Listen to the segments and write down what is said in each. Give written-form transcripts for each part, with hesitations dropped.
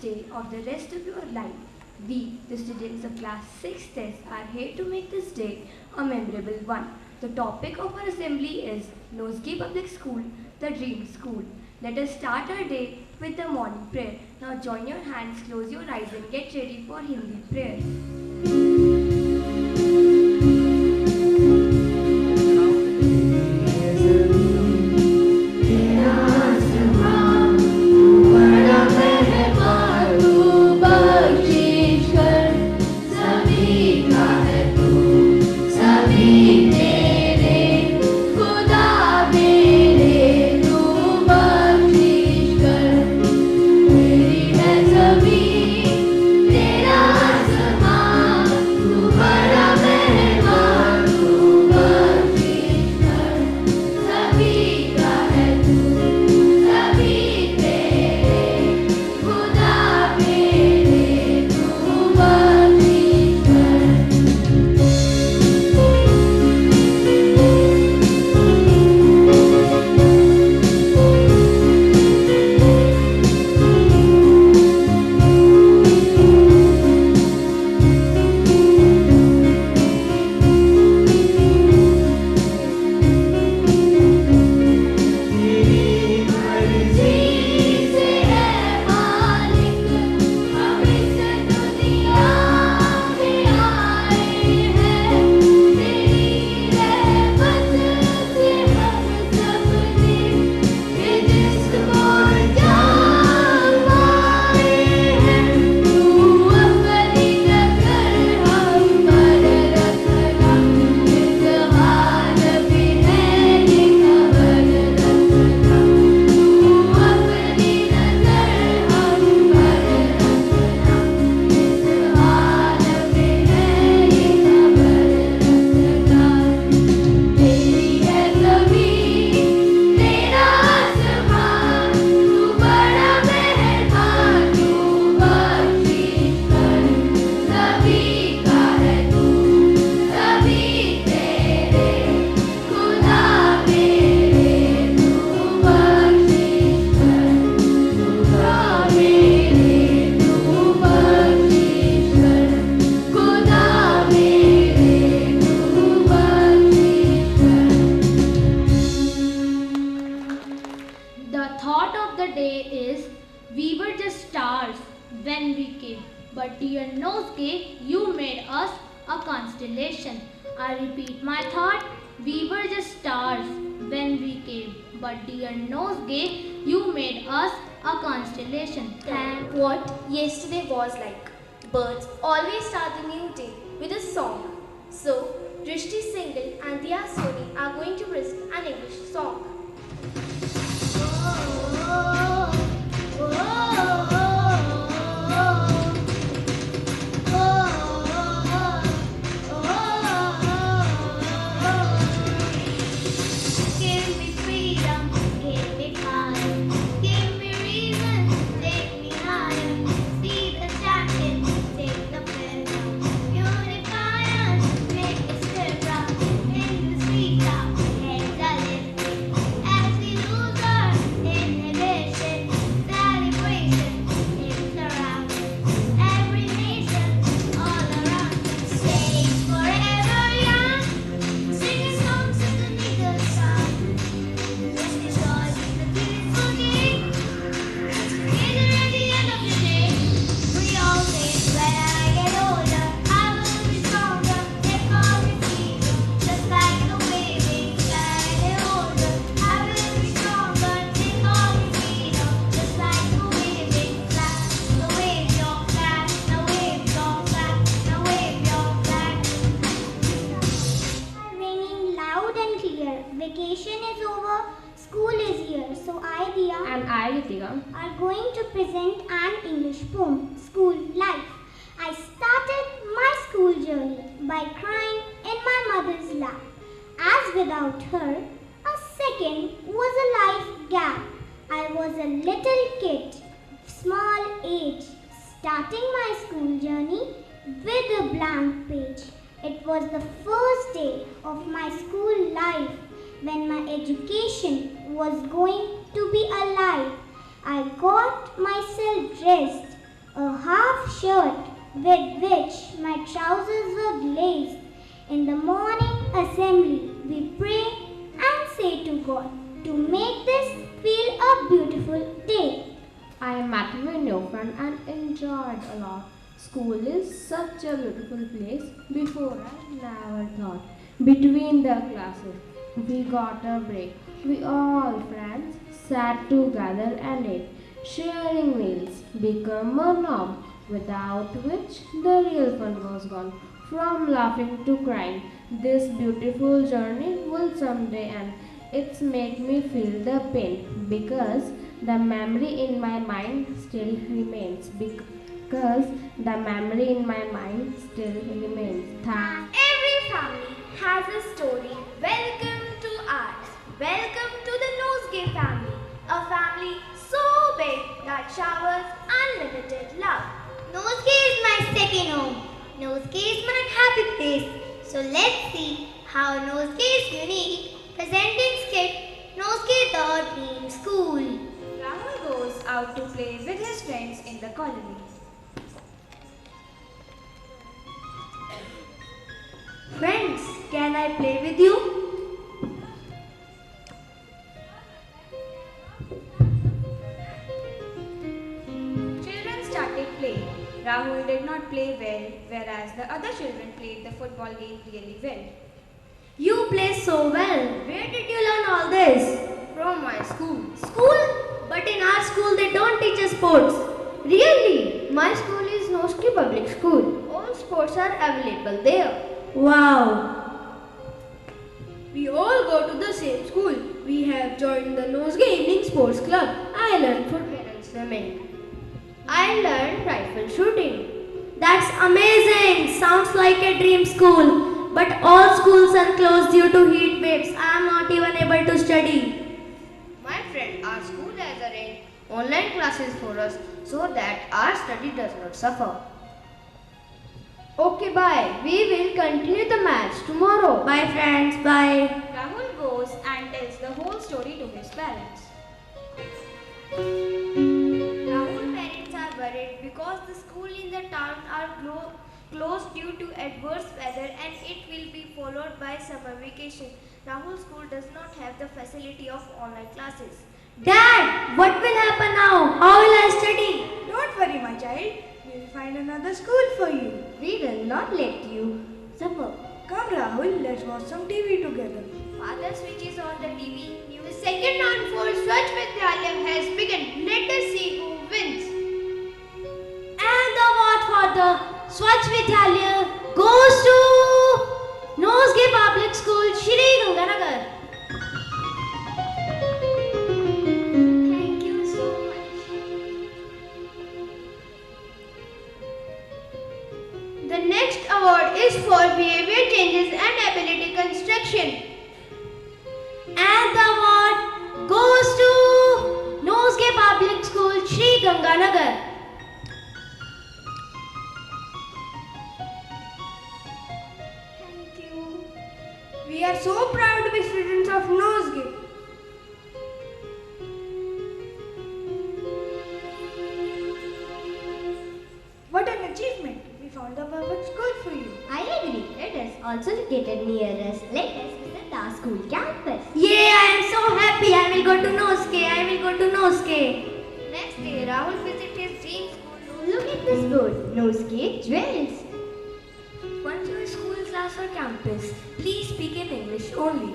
best day of the rest of your life. We, the students of class 6th test, are here to make this day a memorable one. The topic of our assembly is Nosegay Public School, the Dream School. Let us start our day with the morning prayer. Now join your hands, close your eyes and get ready for Hindi prayer. We were just stars when we came, but dear Nosegay, you made us a constellation. I repeat my thought, we were just stars when we came, but dear Nosegay, you made us a constellation. And what yesterday was like. Birds always start the new day with a song. So, Drishti Singhal and Diya Soni are going to present an English song. Vacation is over, school is here, so I, Diya, And I, Ritika, are going to present an English poem, School Life. I started my school journey by crying in my mother's lap, as without her, a second was a life gap. I was a little kid, small age, starting my school journey with a blank page. It was the first day of my school life when my education was going to be alive. I got myself dressed a half shirt with which my trousers were laced. In the morning assembly, we pray and say to God to make this feel a beautiful day. I met my new friend and enjoyed a lot. School is such a beautiful place. Before I never thought. Between the classes, we got a break. We all friends sat together and ate. Sharing meals became a norm, without which the real fun was gone. From laughing to crying, this beautiful journey will someday end. It's make me feel the pain because the memory in my mind still remains. Because the memory in my mind still remains. Every family has a story. Welcome to ours. Welcome to the Nosegay family. A family so big that showers unlimited love. Nosegay is my second home. Nosegay is my happy place. So let's see how Nosegay is unique. Presenting skit Nosegay the Dream School. Rahul goes out to play with his friends in the colony. Friends, can I play with you? Children started playing. Rahul did not play well, whereas the other children played the football game really well. You play so well. Where did you learn all this? From my school. School? But in our school they don't teach us sports. Really? My school is Nosegay Public School. All sports are available there. Wow. We all go to the same school. We have joined the Nosegay Evening Sports Club. I learned football and swimming. I learned rifle shooting. That's amazing. Sounds like a dream school. But all schools are closed due to heat waves. I am not even able to study. My friend, our school has arranged online classes for us so that our study does not suffer. Okay, bye. We will continue the match tomorrow. Bye, friends. Bye. Rahul goes and tells the whole story to his parents. Rahul's parents are worried because the school in the town are closed due to adverse weather and it will be followed by summer vacation. Rahul's school does not have the facility of online classes. Dad, what will happen now? How will I study? Don't worry, my child. We will find another school for you. We will not let you suffer. Come, Rahul, let's watch some TV together. Father switches on the TV. The second round for Swachh Vidyalaya has begun. Let us see who wins. And the award for the Swachh Vidyalaya goes to Nosegay Public School, Shri Ganganagar. Thank you so much. The next award is for behavior changes and ability construction. And the award goes to Nosegay Public School, Shri Ganganagar. Thank you. We are so proud to be students of Nosegay. What an achievement! We found the perfect school for you. I agree. It is also located near us. Let us visit our school campus. Yeah, I am so happy. I will go to Nosegay. I will go to Nosegay. Next day, Rahul visits his dream school. Look at this board. Nosegay Jewels. Once your school class or campus, please speak in English only.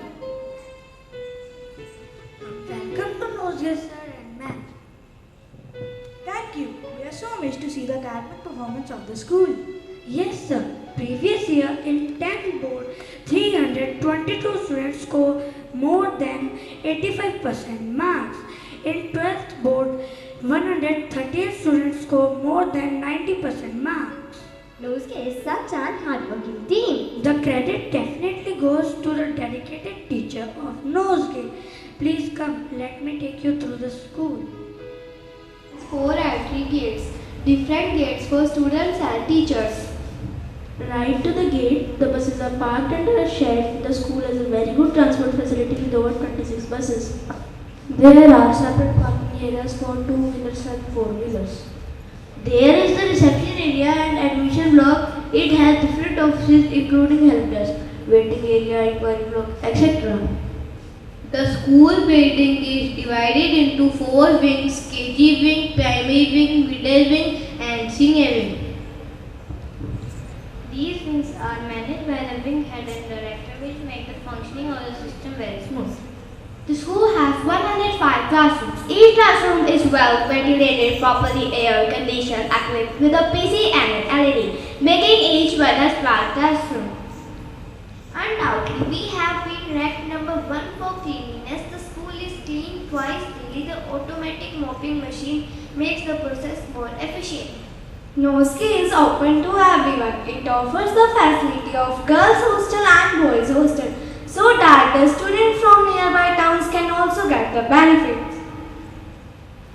Welcome to Nosegay, sir and ma'am. Thank you. We are so amazed to see the academic performance of the school. Yes, sir. Previous year in 10th board, 322 students scored more than 85% marks. In 12th board, 138 students scored more than 90% marks. Nosegay is such an hardworking team. The credit definitely goes to the dedicated teacher of Nosegay. Please come, let me take you through the school. 4 entry gates, different gates for students and teachers. Right to the gate, the buses are parked under a shed. The school has a very good transport facility with over 26 buses. There are separate parking areas for 2-wheelers and 4-wheelers. There is the reception area and admission block. It has different offices including help desk, waiting area, inquiry block, etc. The school building is divided into 4 wings: KG wing, primary wing, middle wing and senior wing. These wings are managed by the wing head and director, which make the functioning of the system very smooth. The school has 105 classrooms. Each classroom is well ventilated, properly air conditioned, equipped with a PC and an LED, making each one a smart classroom. Undoubtedly, we have been ranked number 1 for cleanliness. The school is cleaned twice daily. The automatic mopping machine makes the process more efficient. Nosegay is open to everyone. It offers the facility of girls' hostel and boys' hostel, so that the students from nearby towns can also get the benefits.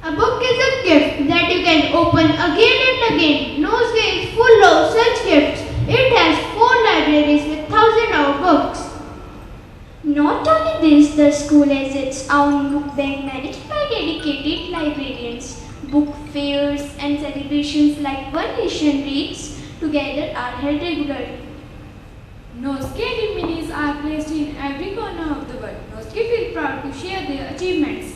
A book is a gift that you can open again and again. Nosegay is full of such gifts. It has 4 libraries with 1,000 of books. Not only this, the school has its own book bank managed by dedicated librarians. Book fairs and celebrations like One Nation Reads Together are held regularly. Nosegay minis are placed in every corner of the world. Nosegay feel proud to share their achievements.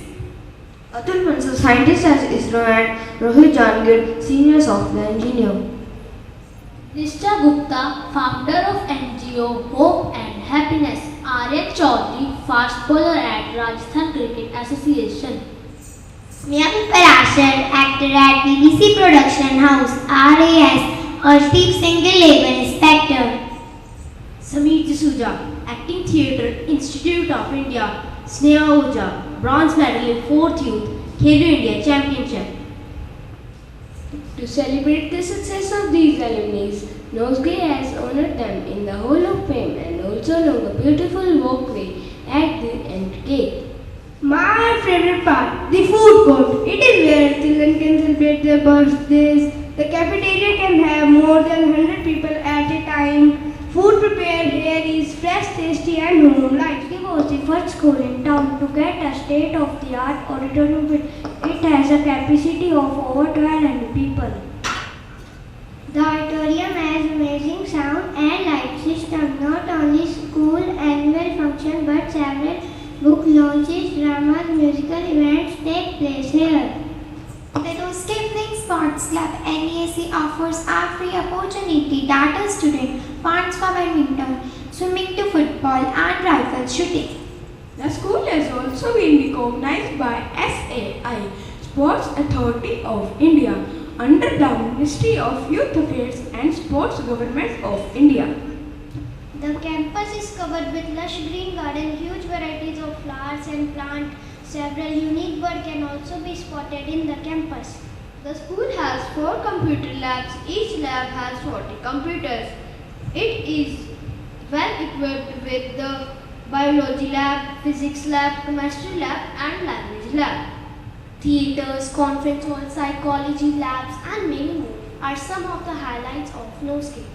Atul Bansal, scientist at ISRO, and Rohit Jangir, senior software engineer. Nishtha Gupta, founder of NGO Hope and Happiness. Aryan Chaudhary, fast bowler at Rajasthan Cricket Association. Sneha Parashar, actor at BBC Production House, RAS, Harshdeep Singhal, Labour Inspector. Sameer D'Souza, Acting Theatre, Institute of India. Sneha Oja, bronze medal in 4th Youth, Khelo India Championship. To celebrate the success of these alumni, Nosegay has honored them in the Hall of Fame and also along a beautiful walkway at the end gate. My favorite part, the food court. It is where children can celebrate their birthdays. The cafeteria can have more than 100 people at a time. Food prepared here is fresh, tasty and home-like. It was the first school in town to get a state-of-the-art auditorium. It has a capacity of over 1,200 people. The auditorium has amazing sound and light system. Not only school annual function but several book launches, dramas, musical events take place here. The Nosegay Playing Sports Club NESC offers a free opportunity that a student wants for badminton, swimming to football and rifle shooting. The school has also been recognized by SAI, Sports Authority of India, under the Ministry of Youth Affairs and Sports Government of India. The campus is covered with lush green garden, huge varieties of flowers and plants. Several unique birds can also be spotted in the campus. The school has 4 computer labs. Each lab has 40 computers. It is well equipped with the biology lab, physics lab, chemistry lab and language lab. Theaters, conference halls, psychology labs and many more are some of the highlights of Nosegay.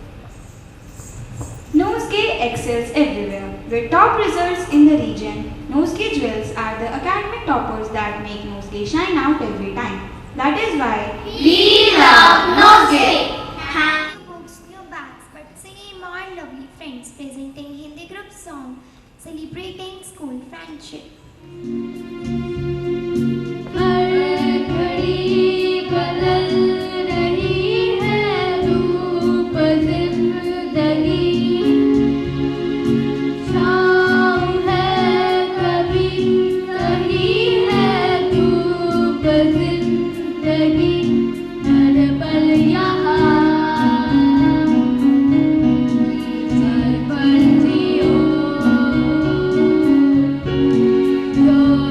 Nosegay excels everywhere. With top results in the region, Nosegay jewels are the academic toppers that make Nosegay shine out every time. That is why We love Nosegay! New books, new bags, but same old lovely friends presenting Hindi group song, celebrating school friendship. Your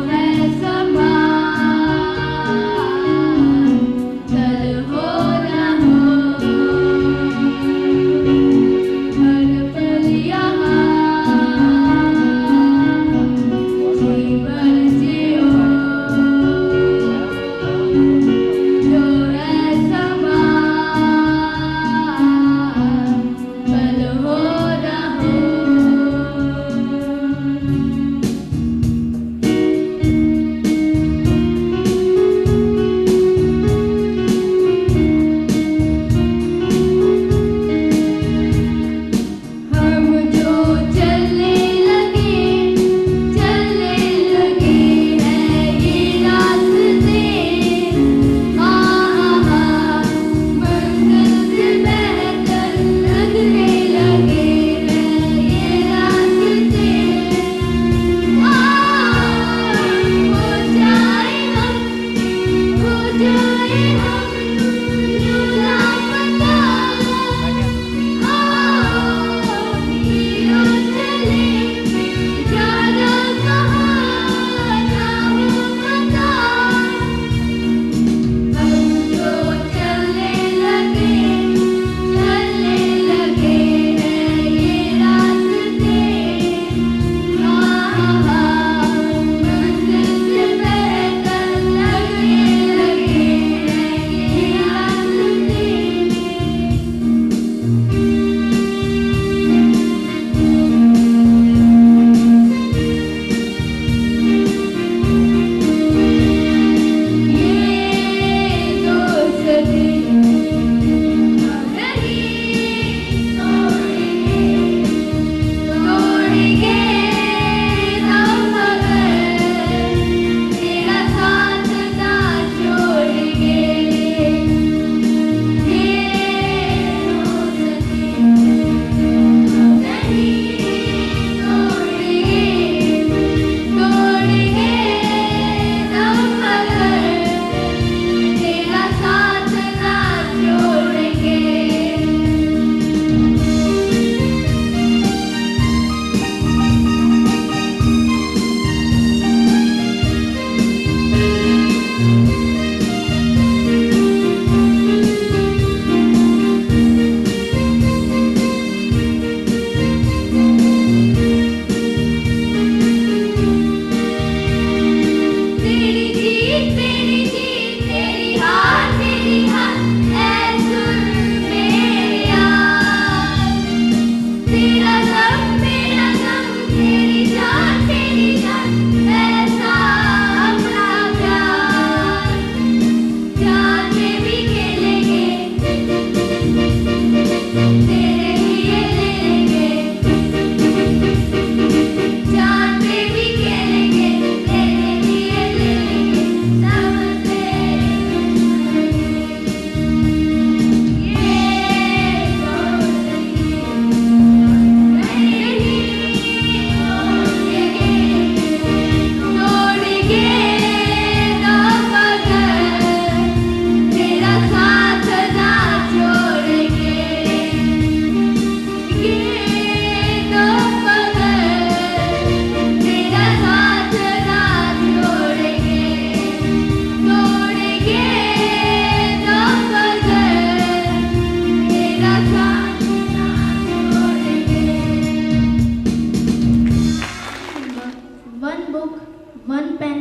book, one pen,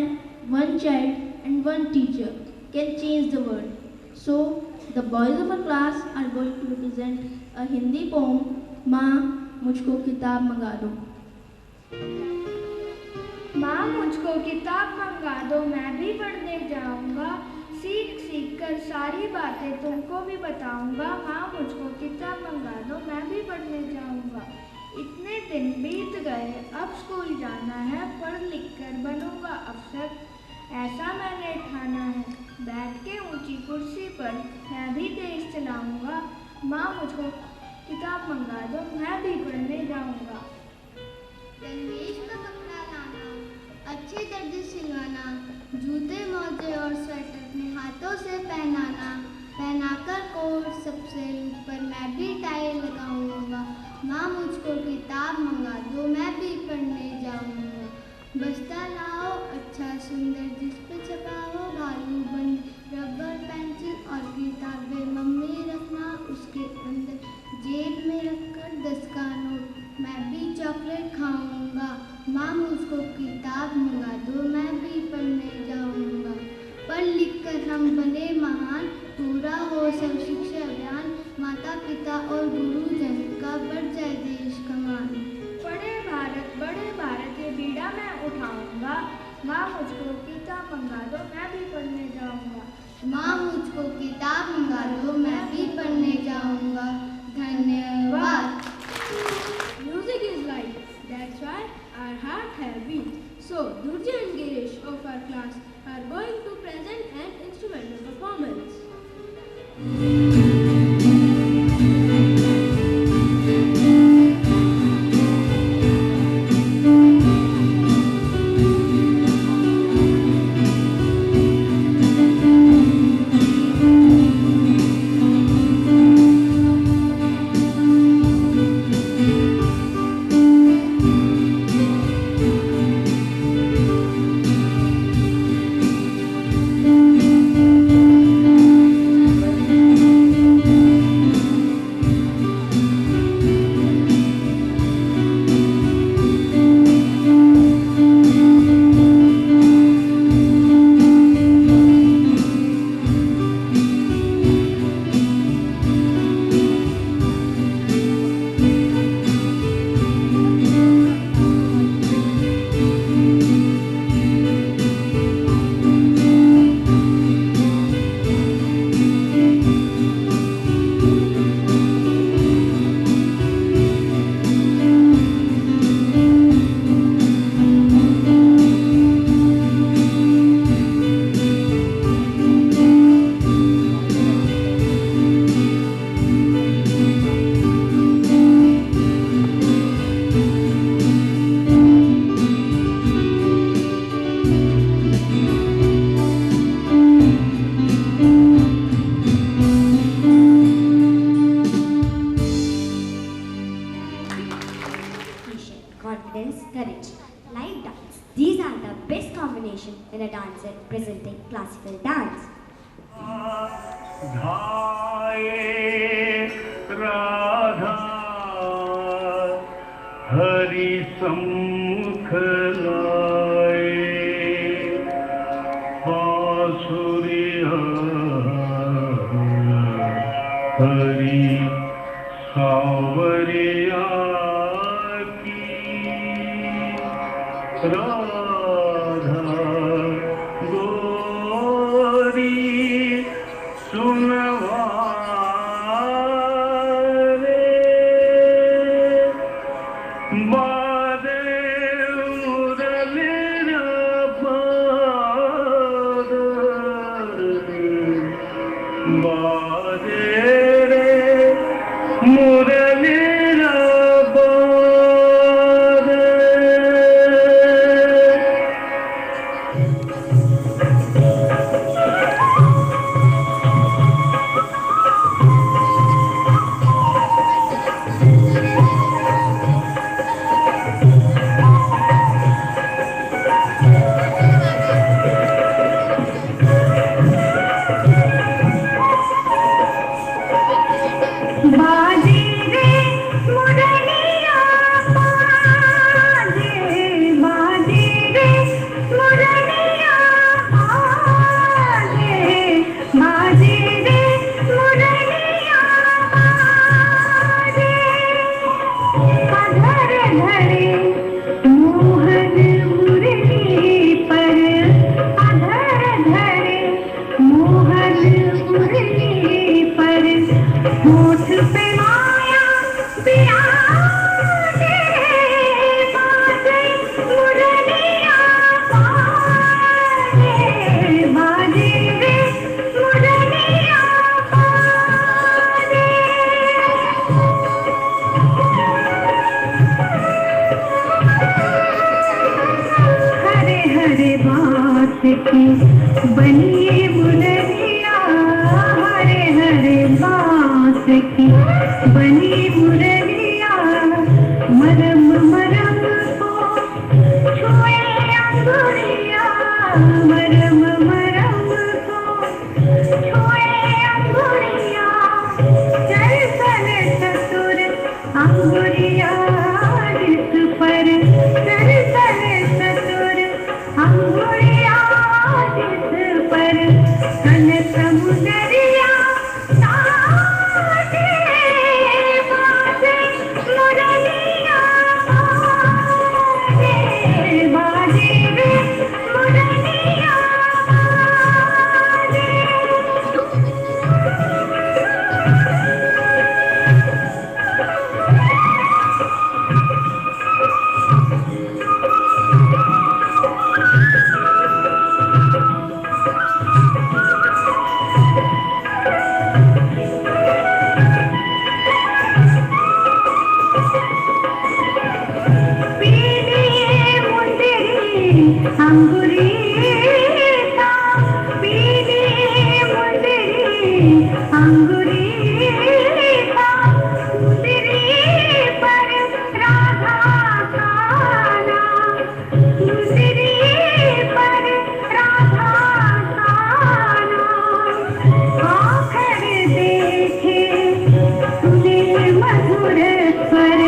one child, and one teacher can change the world. So, the boys of our class are going to present a Hindi poem, माँ मुझको किताब मंगा दो. माँ मुझको किताब मंगा दो, मैं भी पढ़ने जाऊंगा, सीख सीख कर सारी बातें तुमको भी बताऊंगा. माँ मुझको किताब मंगा दो, मैं भी पढ़ने जाऊंगा. इतने दिन बीत गए, अब स्कूल जाना है, पढ़ लिख कर बनूंगा अफसर, ऐसा मैंने ठाना है. बैठ के ऊंची कुर्सी पर मैं भी देश चलाऊंगा. माँ मुझको किताब मंगा दो, मैं भी पढ़ने जाऊंगा. दरवेश का कपड़ा लाना, अच्छे दर्जे सिलवाना, जूते मोजे और स्वेटर अपने हाथों से पहनाना, पहनाकर कोट सबसे ऊपर मैं भी टाई लगाऊंगा. माँ मुझको किताब मंगा दो, मैं भी पढ़ने जाऊंगा. बस्ता लाओ अच्छा सुंदर, जिस पे छपा हो भालू बन, रबर पेंसिल और किताबें मम्मी रखना उसके अंदर, जेब में रखकर 10 का नोट, मैं भी चॉकलेट खाऊंगा. माँ मुझको किताब मंगा दो, मैं भी पढ़ने जाऊंगा. पढ़ लिख कर हम बने महान, पूरा हो सब शिक्षा अभियान, माता पिता और गुरुजन का बढ़ जाए देश का मान. बड़े भारत ये बीड़ा मैं उठाऊंगा. माँ मुझको किताब मंगा दो, मैं भी पढ़ने जाऊंगा. माँ मुझको किताब मंगा दो, मैं भी पढ़ने जाऊंगा. धन्यवाद. Music is life, that's why our heart have beat. So, Durja and Girish of our class are going to present an instrumental performance. Confidence, courage, live dance. These are the best combination in a dancer presenting classical dance. Radha Hari सम्मुख लाए, बांसुरी हरि सावरिया की. राधा गोरी सुनवा की बनी मुरलिया, हरे हरे बांस की बनी मुरलिया, मरम मरम को छुए अंगुरिया, मरम मरम को छुए अंगुरिया, चल चल चतुर अंगुरिया जिस पर, चल चल चतुर अंगुरिया जिस पर, कन समुदरिया साजे बाजे मुरलिया, बाजे बाजे रे मुरलिया बाजे। अंगुरीता पीली मुंदरी, अंगुरीता मुंदरी पर राधा काला, मुंदरी पर राधा काला, आखर देखे सुने मधुर स्वर,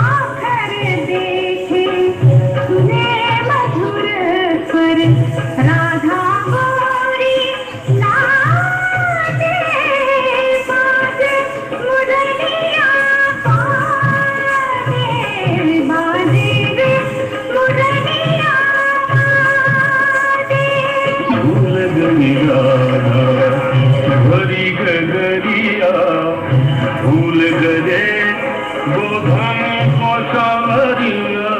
आखर देखे सुने मधुर स्वर, राधा गोरी लाडे बाजे मुरलिया, बाजे बाजे रे मुरलिया बाजे। भूल गई राधा भरी गगरिया, भूल गए गोधन को सावरिया,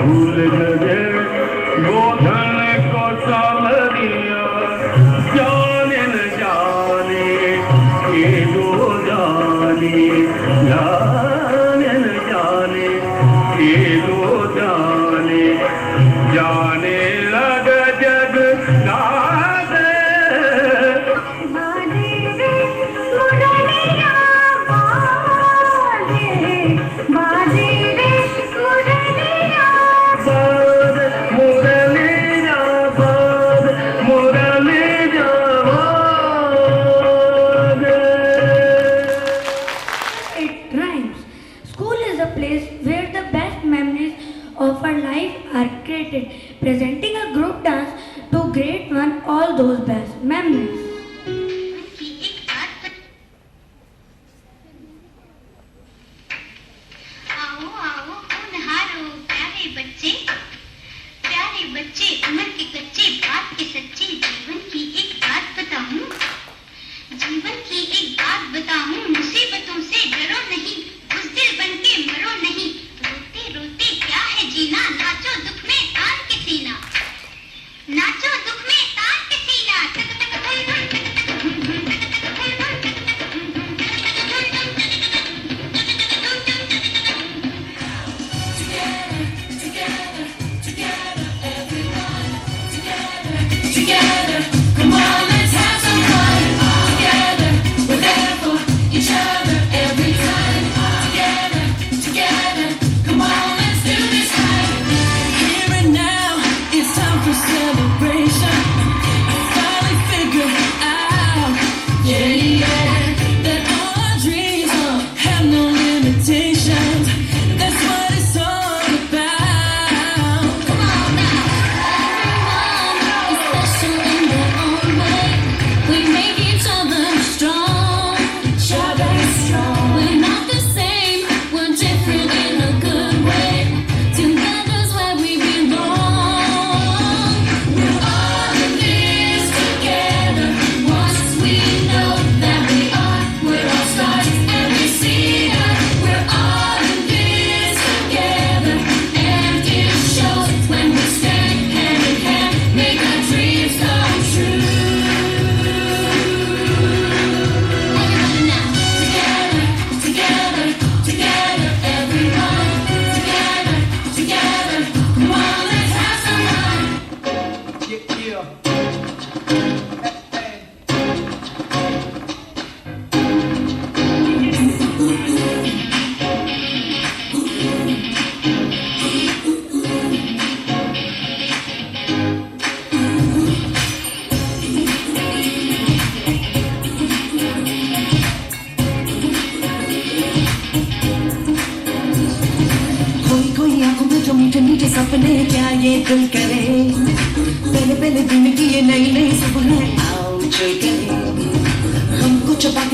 भूल गए गोधन को सावरिया, जाने न जाने ये दो जाने, जाने न जाने ये दो जाने, जाने लग जग नादे, बाजे रे मुरलिया बाजे, बाजे रे मुरलिया बाद मुरलिया, बाद मुरलिया बाजे। It rhymes. School is a place where the best memories of our life are created, presenting a group dance to grade one all those best memories. आओ आओ होनहारो प्यारे बच्चे उम्र के कच्चे बात के सच्चे, जीवन की एक बात बताऊं, जीवन की एक बात बताऊं, मुसीबतों से डरो नहीं, बुज़दिल बन के मरो नहीं, रोते रोते क्या है जीना, नाचो दुख में तान के सीना, नाचो दुख में तान के सीना, तक तक धुन धुन तक तक धुन धुन तक तक धुन धुन तक तक धुन धुन तक तक धुन धुन तक तक Together, come on, let's have some fun. Together, we're there for each other every time. Together, together, come on, let's do this right. Here and now, it's time for celebration. I finally figured out, yeah, yeah, that all our dreams have no limitations. That's what it's all about. Come on now, everyone is special.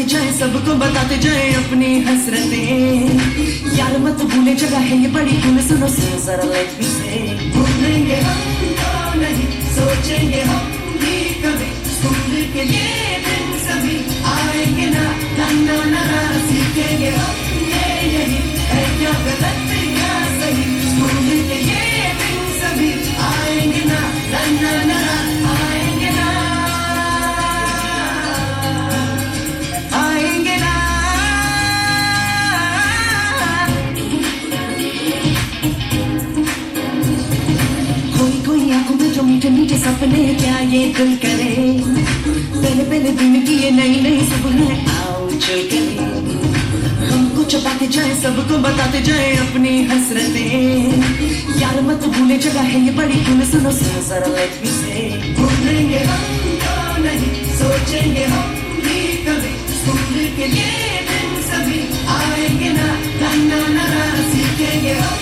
चबाते जाए, सबको बताते जाए अपनी हसरतें। यार मत भूले जगह है ये बड़ी कूल, सुनो सुनो जरा लेट मी से। भूलेंगे हम तो नहीं, सोचेंगे हम भी कभी, स्कूल के ये दिन सभी आएंगे ना, ना ना ना ना। सीखेंगे हमने यही है क्या गलत क्या सही, स्कूल के ये दिन सभी आएंगे ना, ना ना ना ना। आएंगे ना, आएंगे ना। कोई कोई आंखों में जो मीठे मीठे सपने, क्या ये दिल करे, पहले पहले दिन की ये नई नई सपने, आओ चल करे। हमको चबाते जाए, सबको बताते जाए अपनी हसरतें। यार मत भूले जगह है ये बड़ी कूल, सुनो सुनो जरा लेट मी से। भूलेंगे हम तो नहीं, सोचेंगे हम भी कभी, स्कूल के ये दिन सभी आएंगे ना, ना ना ना ना। सीखेंगे हम